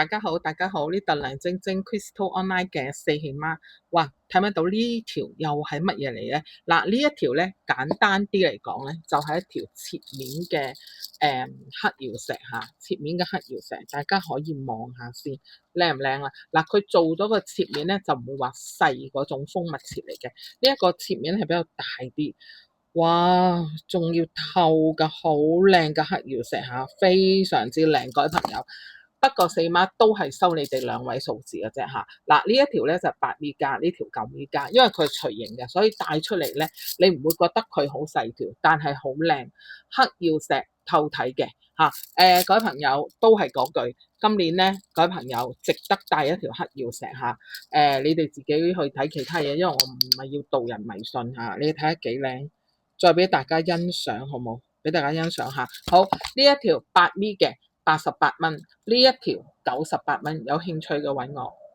大家好，大家好，呢度梁晶晶 Crystal Online 嘅四喜媽，哇，睇唔睇到呢條又係乜嘢嚟呢？嗱，呢一條咧簡單啲嚟講咧，就係一條切面嘅黑曜石嚇，切面嘅黑曜石，大家可以望下先，靚唔靚啊？嗱，佢做咗個切面咧，就唔會話細嗰種蜂蜜切嚟嘅，呢一個切面係比較大啲。哇，仲要透嘅好靚嘅黑曜石嚇，非常之靚，各位朋友。不過四媽都係收你哋兩位數字嘅啫嚇。嗱，呢一條咧就8米加，呢條9米加，因為佢係錘形嘅，所以帶出嚟咧，你唔會覺得佢好細條，但係好靚，黑曜石透體嘅嚇。各位朋友都係嗰句，今年咧，各位朋友值得帶一條黑曜石嚇。你哋自己去睇其他嘢，因為我唔係要導人迷信嚇。你睇下幾靚，再俾大家欣賞好冇？俾大家欣賞下。好，呢一條8米嘅。88蚊，呢一條98蚊，有興趣嘅揾我。